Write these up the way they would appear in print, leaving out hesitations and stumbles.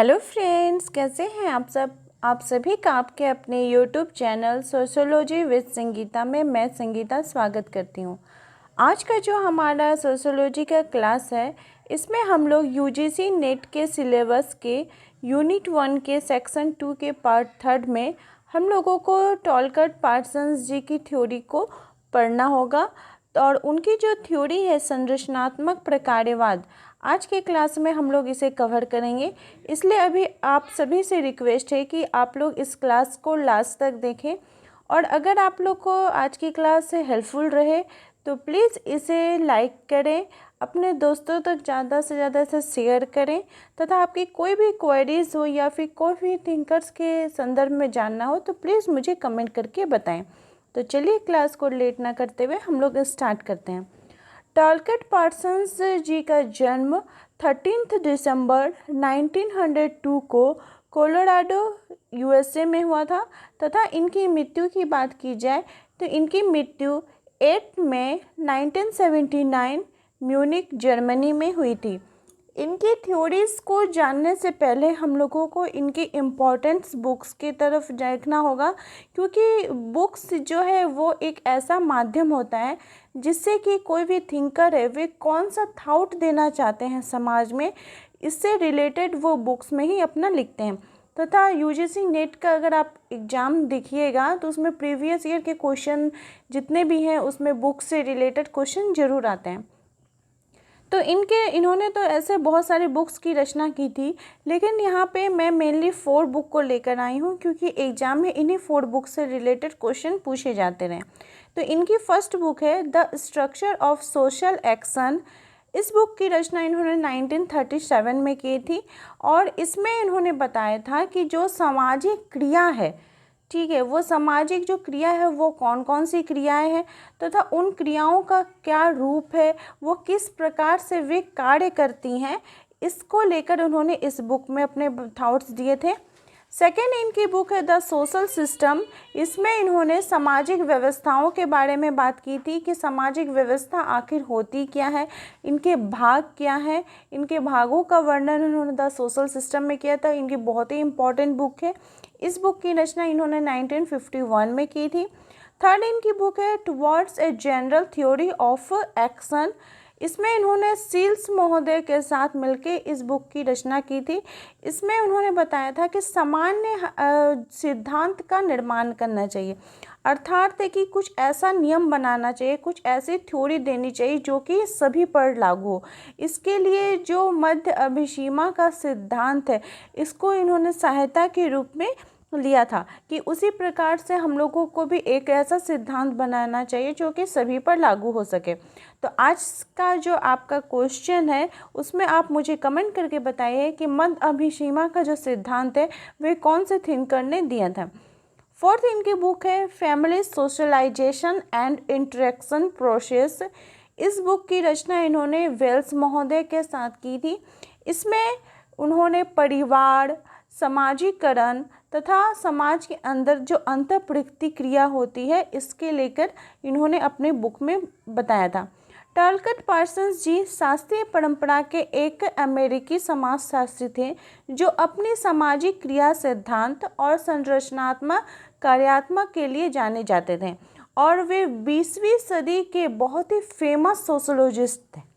Hello friends, कैसे हैं आप सब। आप सभी का आपके अपने YouTube channel sociology with Sangeeta में मैं संगीता स्वागत करती हूं। आज का जो हमारा सोशियोलॉजी का क्लास है, इसमें हम लोग यूजीसी नेट के सिलेबस के यूनिट 1 के सेक्शन 2 के पार्ट 3 में हम लोगों को टॉलकट पार्सन्स जी की थ्योरी को पढ़ना होगा। और उनकी जो थ्योरी है संरचनात्मक प्रकार्यवाद, आज के क्लास में हम लोग इसे कवर करेंगे। इसलिए अभी आप सभी से रिक्वेस्ट है कि आप लोग इस क्लास को लास्ट तक देखें। और अगर आप लोग को आज की क्लास से हेल्पफुल रहे तो प्लीज़ इसे लाइक करें, अपने दोस्तों तक ज़्यादा से ज़्यादा इसे शेयर करें, तथा आपकी कोई भी क्वेरीज हो या फिर कोई भी थिंकर्स के संदर्भ में जानना हो तो प्लीज़ मुझे कमेंट करके बताएं। तो चलिए क्लास को लेट ना करते हुए हम लोग स्टार्ट करते हैं। टॉलकट पार्सन्स जी का जन्म 13 दिसंबर 1902 को कोलोराडो यूएसए में हुआ था, तथा इनकी मृत्यु की बात की जाए तो इनकी मृत्यु 8 मई 1979 म्यूनिक जर्मनी में हुई थी। इनकी थ्योरीज को जानने से पहले हम लोगों को इनकी इम्पोर्टेंस बुक्स की तरफ देखना होगा, क्योंकि बुक्स जो है वो एक ऐसा माध्यम होता है जिससे कि कोई भी थिंकर है वे कौन सा थॉट देना चाहते हैं समाज में, इससे रिलेटेड वो बुक्स में ही अपना लिखते हैं। तथा यूजीसी नेट का अगर आप एग्ज़ाम देखिएगा तो उसमें प्रीवियस ईयर के क्वेश्चन जितने भी हैं उसमें बुक्स से रिलेटेड क्वेश्चन ज़रूर आते हैं। तो इन्होंने तो ऐसे बहुत सारे बुक्स की रचना की थी, लेकिन यहाँ पे मैं मेनली 4 बुक को लेकर आई हूँ, क्योंकि एग्जाम में इन्हीं 4 बुक से रिलेटेड क्वेश्चन पूछे जाते रहे। तो इनकी फर्स्ट बुक है the structure of social action. इस बुक की रचना इन्होंने 1937 में की थी, और इसमें इन्होंने बताया था कि जो सामाजिक क्रिया है, ठीक है, वो सामाजिक जो क्रिया है वो कौन कौन सी क्रियाएं हैं, तथा उन क्रियाओं का क्या रूप है, वो किस प्रकार से वे कार्य करती हैं, इसको लेकर उन्होंने इस बुक में अपने थॉट्स दिए थे। सेकेंड इनकी बुक है द सोशल सिस्टम। इसमें इन्होंने सामाजिक व्यवस्थाओं के बारे में बात की थी कि सामाजिक व्यवस्था आखिर होती क्या है, इनके भाग क्या है, इनके भागों का वर्णन इन्होंने द सोशल सिस्टम में किया था। इनकी बहुत ही इंपॉर्टेंट बुक है। इस बुक की रचना इन्होंने 1951 में की थी। थर्ड इनकी बुक है towards a general theory of action. इसमें इन्होंने सील्स महोदय के साथ मिलकर इस बुक की रचना की थी। इसमें उन्होंने बताया था कि सामान्य सिद्धांत का निर्माण करना चाहिए, अर्थात है कि कुछ ऐसा नियम बनाना चाहिए, कुछ ऐसी थ्योरी देनी चाहिए जो कि सभी पर लागू हो। इसके लिए जो मध्य अभिसीमा का सिद्धांत है, इसको इन्होंने सहायता के रूप में लिया था कि उसी प्रकार से हम लोगों को भी एक ऐसा सिद्धांत बनाना चाहिए जो कि सभी पर लागू हो सके। तो आज का जो आपका क्वेश्चन है उसमें आप मुझे कमेंट करके बताइए कि मध्य अभिसीमा का जो सिद्धांत है वे कौन से थिंकर ने दिया था। फोर्थ इनकी बुक है family socialisation and interaction process. इस बुक की रचना इन्होंने वेल्स महोदय के साथ की थी। इसमें उन्होंने परिवार, समाजीकरण तथा समाज के अंदर जो अंतःप्रक्रिया होती है इसके लेकर इन्होंने अपने बुक में बताया था। टॉलकट पार्सन्स जी शास्त्रीय परंपरा के एक अमेरिकी समाजशास्त्री थे जो अपनी सामाजिक क्रिया सिद्धांत और संरचनात्मक कार्यात्मक के लिए जाने जाते थे, और वे 20वीं सदी के बहुत ही फेमस सोशोलॉजिस्ट थे।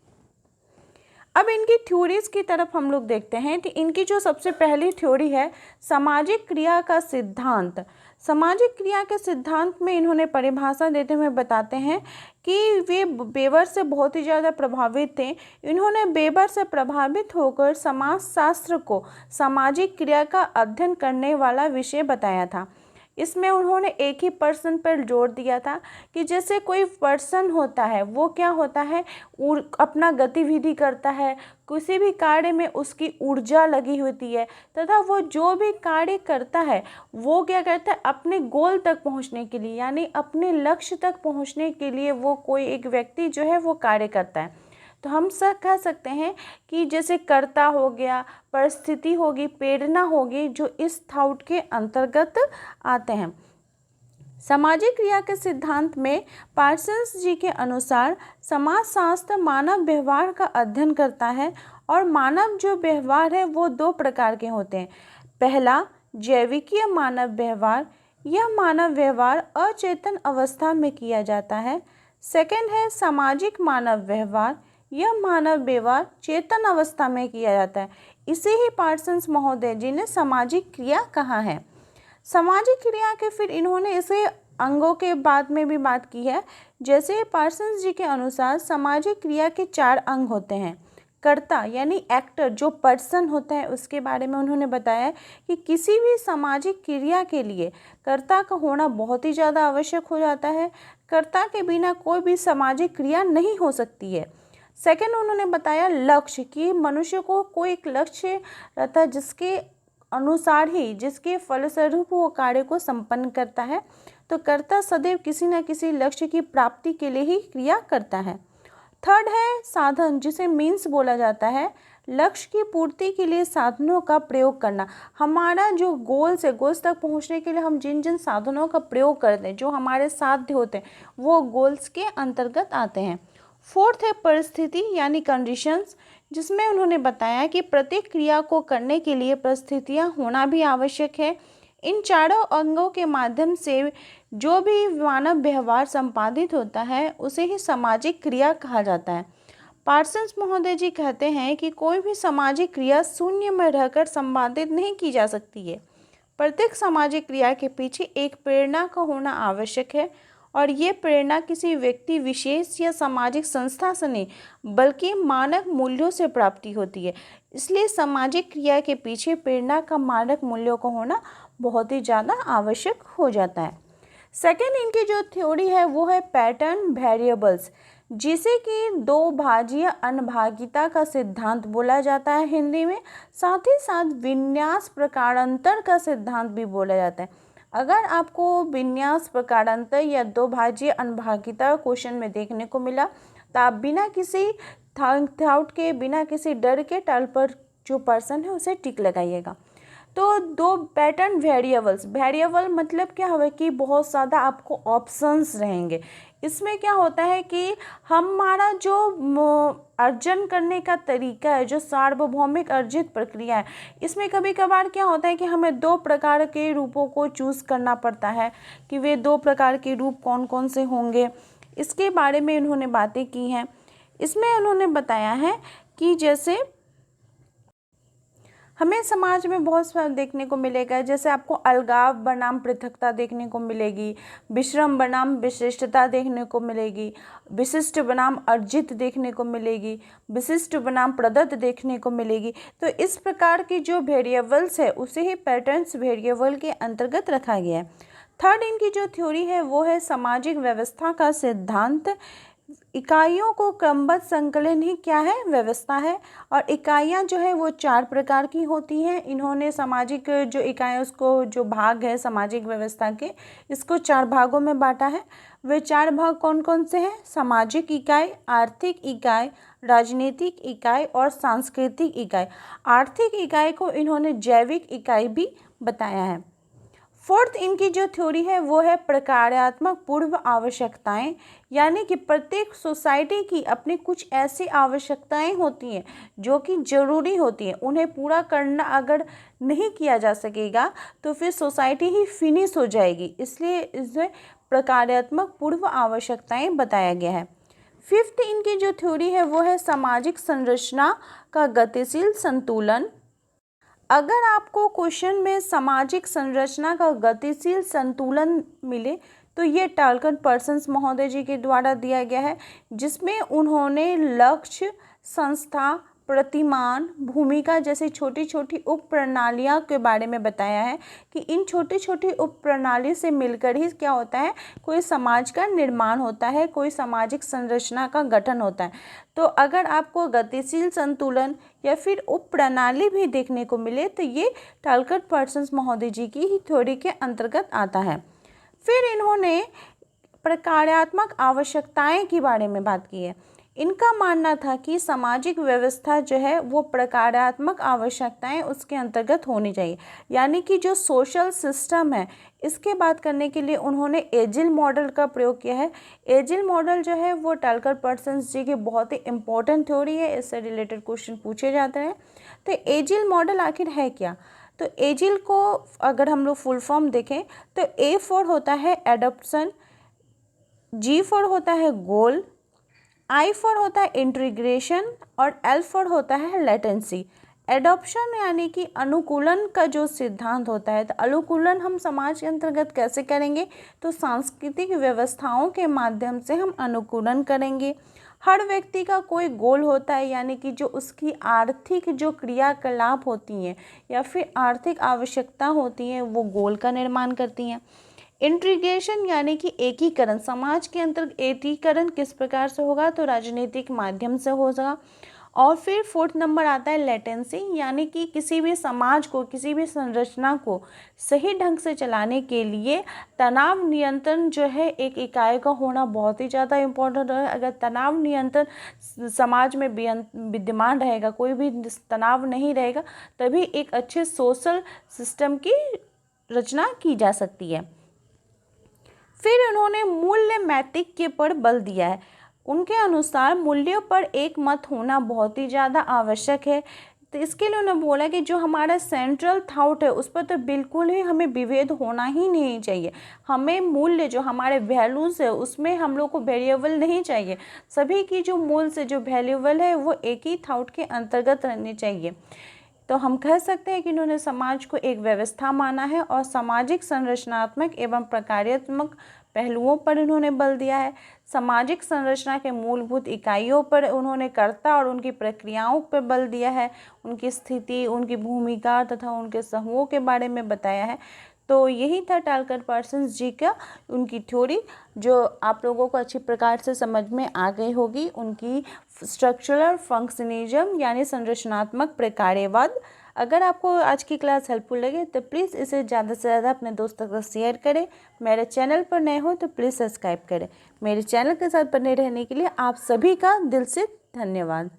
अब इनकी थ्योरीज की तरफ हम लोग देखते हैं कि इनकी जो सबसे पहली थ्योरी है सामाजिक क्रिया का सिद्धांत। सामाजिक क्रिया के सिद्धांत में इन्होंने परिभाषा देते हुए बताते हैं कि वे वेबर से बहुत ही ज़्यादा प्रभावित थे। इन्होंने वेबर से प्रभावित होकर समाजशास्त्र को सामाजिक क्रिया का अध्ययन करने वाला विषय बताया था। इसमें उन्होंने एक ही पर्सन पर जोर दिया था कि जैसे कोई पर्सन होता है वो क्या होता है, अपना गतिविधि करता है, किसी भी कार्य में उसकी ऊर्जा लगी होती है, तथा वो जो भी कार्य करता है वो क्या करता है अपने गोल तक पहुंचने के लिए, यानी अपने लक्ष्य तक पहुंचने के लिए वो कोई एक व्यक्ति जो है वो कार्य करता है। तो हम सब कह सकते हैं कि जैसे कर्ता हो गया, परिस्थिति होगी, प्रेरणा होगी, जो इस थॉट के अंतर्गत आते हैं। सामाजिक क्रिया के सिद्धांत में पार्सन्स जी के अनुसार समाजशास्त्र मानव व्यवहार का अध्ययन करता है और मानव जो व्यवहार है वो दो प्रकार के होते हैं। पहला, जैविकीय मानव व्यवहार। यह मानव व्यवहार अचेतन अवस्था में किया जाता है। सेकंड है सामाजिक मानव व्यवहार। यह मानव व्यवहार चेतन अवस्था में किया जाता है। इसे ही पार्सन्स महोदय जी ने सामाजिक क्रिया कहा है। सामाजिक क्रिया के फिर इन्होंने इसे अंगों के बाद में भी बात की है। जैसे पार्सन्स जी के अनुसार सामाजिक क्रिया के 4 अंग होते हैं। कर्ता यानी एक्टर, जो पर्सन होता है, उसके बारे में उन्होंने बताया कि किसी भी सामाजिक क्रिया के लिए कर्ता का होना बहुत ही ज़्यादा आवश्यक हो जाता है। कर्ता के बिना कोई भी सामाजिक क्रिया नहीं हो सकती है। सेकंड, उन्होंने बताया लक्ष्य, कि मनुष्य को कोई एक लक्ष्य रहता है जिसके अनुसार ही, जिसके फलस्वरूप वो कार्य को संपन्न करता है। तो कर्ता सदैव किसी न किसी लक्ष्य की प्राप्ति के लिए ही क्रिया करता है। थर्ड है साधन, जिसे मीन्स बोला जाता है। लक्ष्य की पूर्ति के लिए साधनों का प्रयोग करना। हमारा जो गोल्स है, गोल्स तक पहुंचने के लिए हम जिन जिन साधनों का प्रयोग करते हैं, जो हमारे साध्य होते हैं, वो गोल्स के अंतर्गत आते हैं। फोर्थ है परिस्थिति यानी कंडीशंस, जिसमें उन्होंने बताया कि प्रत्येक क्रिया को करने के लिए परिस्थितियां होना भी आवश्यक है। इन चारों अंगों के माध्यम से जो भी मानव व्यवहार संपादित होता है उसे ही सामाजिक क्रिया कहा जाता है। पार्सन्स महोदय जी कहते हैं कि कोई भी सामाजिक क्रिया शून्य में रहकर संपादित नहीं की जा सकती है। प्रत्येक सामाजिक क्रिया के पीछे एक प्रेरणा का होना आवश्यक है और ये प्रेरणा किसी व्यक्ति विशेष या सामाजिक संस्था से नहीं बल्कि मानक मूल्यों से प्राप्ति होती है। इसलिए सामाजिक क्रिया के पीछे प्रेरणा का मानक मूल्यों का होना बहुत ही ज़्यादा आवश्यक हो जाता है। सेकेंड, इनकी जो थ्योरी है वो है पैटर्न वेरिएबल्स, जिसे कि दो भाजीय अनभागिता का सिद्धांत बोला जाता है हिंदी में। साथ ही साथ विन्यास प्रकारांतर का सिद्धांत भी बोला जाता है। अगर आपको विन्यास प्रकारांतर या दो भाजीय अनभागिता क्वेश्चन में देखने को मिला तो आप बिना किसी डाउट के, बिना किसी डर के टाल पर जो पर्सन है उसे टिक लगाइएगा। तो दो पैटर्न वेरिएबल्स, वेरिएबल मतलब क्या है कि बहुत ज़्यादा आपको ऑप्शंस रहेंगे। इसमें क्या होता है कि हमारा जो अर्जन करने का तरीका है, जो सार्वभौमिक अर्जित प्रक्रिया है, इसमें कभी कभार क्या होता है कि हमें 2 प्रकार के रूपों को चूज़ करना पड़ता है कि वे 2 प्रकार के रूप कौन कौन से होंगे। इसके बारे में उन्होंने बातें की हैं। इसमें उन्होंने बताया है कि जैसे हमें समाज में बहुत सारा देखने को मिलेगा, जैसे आपको अलगाव बनाम पृथकता देखने को मिलेगी, विश्रम बनाम विशिष्टता देखने को मिलेगी, विशिष्ट बनाम अर्जित देखने को मिलेगी, विशिष्ट बनाम प्रदत्त देखने को मिलेगी। तो इस प्रकार की जो वेरिएबल्स है उसे ही पैटर्न्स वेरिएबल के अंतर्गत रखा गया है। थर्ड, इनकी जो थ्योरी है वो है सामाजिक व्यवस्था का सिद्धांत। इकाइयों को क्रमबद्ध संकलन ही क्या है, व्यवस्था है। और इकाइयाँ जो है वो 4 प्रकार की होती हैं। इन्होंने सामाजिक जो इकाइयाँ, उसको जो भाग है सामाजिक व्यवस्था के, इसको 4 भागों में बांटा है। वे 4 भाग कौन कौन से हैं? सामाजिक इकाई, आर्थिक इकाई, राजनीतिक इकाई और सांस्कृतिक इकाई। आर्थिक इकाई को इन्होंने जैविक इकाई भी बताया है। फोर्थ, इनकी जो थ्योरी है वो है प्रकार्यात्मक पूर्व आवश्यकताएं, यानी कि प्रत्येक सोसाइटी की अपनी कुछ ऐसी आवश्यकताएं होती हैं जो कि ज़रूरी होती हैं। उन्हें पूरा करना अगर नहीं किया जा सकेगा तो फिर सोसाइटी ही फिनिश हो जाएगी। इसलिए इसमें प्रकार्यात्मक पूर्व आवश्यकताएं बताया गया है। फिफ्थ, इनकी जो थ्योरी है वो है सामाजिक संरचना का गतिशील संतुलन। अगर आपको क्वेश्चन में सामाजिक संरचना का गतिशील संतुलन मिले तो ये टालकन पर्सन्स महोदय जी के द्वारा दिया गया है, जिसमें उन्होंने लक्ष्य, संस्था, प्रतिमान, भूमिका जैसी छोटी छोटी उप प्रणालियों के बारे में बताया है कि इन छोटी छोटी उप प्रणाली से मिलकर ही क्या होता है, कोई समाज का निर्माण होता है, कोई सामाजिक संरचना का गठन होता है। तो अगर आपको गतिशील संतुलन या फिर उप प्रणाली भी देखने को मिले तो ये टालकन पर्सन्स महोदय जी की ही थ्योरी के अंतर्गत आता है। फिर इन्होंने प्रकार्यात्मक आवश्यकताएं के बारे में बात की है। इनका मानना था कि सामाजिक व्यवस्था जो है वो प्रकारात्मक आवश्यकताएं उसके अंतर्गत होनी चाहिए, यानी कि जो सोशल सिस्टम है इसके बात करने के लिए उन्होंने एजिल मॉडल का प्रयोग किया है। एजिल मॉडल जो है वो टालकर पर्सन्स जी की बहुत ही इम्पोर्टेंट थ्योरी है, इससे रिलेटेड क्वेश्चन पूछे जाते हैं। तो एजिल मॉडल आखिर है क्या? तो एजिल को अगर हम लोग फुल फॉर्म देखें तो ए फॉर होता है एडॉप्शन, जी फॉर होता है गोल, आई फॉर होता है इंटीग्रेशन और एल फॉर होता है लेटेंसी। एडॉप्शन यानी कि अनुकूलन का जो सिद्धांत होता है, तो अनुकूलन हम समाज के अंतर्गत कैसे करेंगे? तो सांस्कृतिक व्यवस्थाओं के माध्यम से हम अनुकूलन करेंगे। हर व्यक्ति का कोई गोल होता है, यानी कि जो उसकी आर्थिक जो क्रियाकलाप होती हैं या फिर आर्थिक आवश्यकता होती हैं वो गोल का निर्माण करती हैं। इंटीग्रेशन यानी कि एकीकरण, समाज के अंतर्गत एकीकरण किस प्रकार से होगा? तो राजनीतिक माध्यम से होगा। और फिर फोर्थ नंबर आता है लेटेंसी, यानी कि किसी भी समाज को, किसी भी संरचना को सही ढंग से चलाने के लिए तनाव नियंत्रण जो है एक इकाई का होना बहुत ही ज़्यादा इम्पोर्टेंट है। अगर तनाव नियंत्रण समाज में विद्यमान रहेगा, कोई भी तनाव नहीं रहेगा, तभी एक अच्छे सोशल सिस्टम की रचना की जा सकती है। फिर उन्होंने मूल्य नैतिक पर बल दिया है। उनके अनुसार मूल्यों पर एक मत होना बहुत ही ज़्यादा आवश्यक है। तो इसके लिए उन्होंने बोला कि जो हमारा सेंट्रल थॉट है उस पर तो बिल्कुल ही हमें विभेद होना ही नहीं चाहिए। हमें मूल्य जो हमारे वैल्यूज़ है उसमें हम लोग को वेरिएबल नहीं चाहिए। सभी की जो मूल से जो वैल्यूबल है वो एक ही थॉट के अंतर्गत रहने चाहिए। तो हम कह सकते हैं कि इन्होंने समाज को एक व्यवस्था माना है और सामाजिक संरचनात्मक एवं प्रकार्यात्मक पहलुओं पर इन्होंने बल दिया है। सामाजिक संरचना के मूलभूत इकाइयों पर उन्होंने कर्ता और उनकी प्रक्रियाओं पर बल दिया है, उनकी स्थिति, उनकी भूमिका तथा उनके समूहों के बारे में बताया है। तो यही था टालकर पर्सन्स जी का उनकी थ्योरी, जो आप लोगों को अच्छी प्रकार से समझ में आ गई होगी। उनकी स्ट्रक्चरल फंक्शनिज्म यानी संरचनात्मक प्रकार्यवाद। अगर आपको आज की क्लास हेल्पफुल लगे तो प्लीज़ इसे ज़्यादा से ज़्यादा अपने दोस्तों को शेयर करें। मेरे चैनल पर नए हो तो प्लीज़ सब्सक्राइब करें। मेरे चैनल के साथ बने रहने के लिए आप सभी का दिल से धन्यवाद।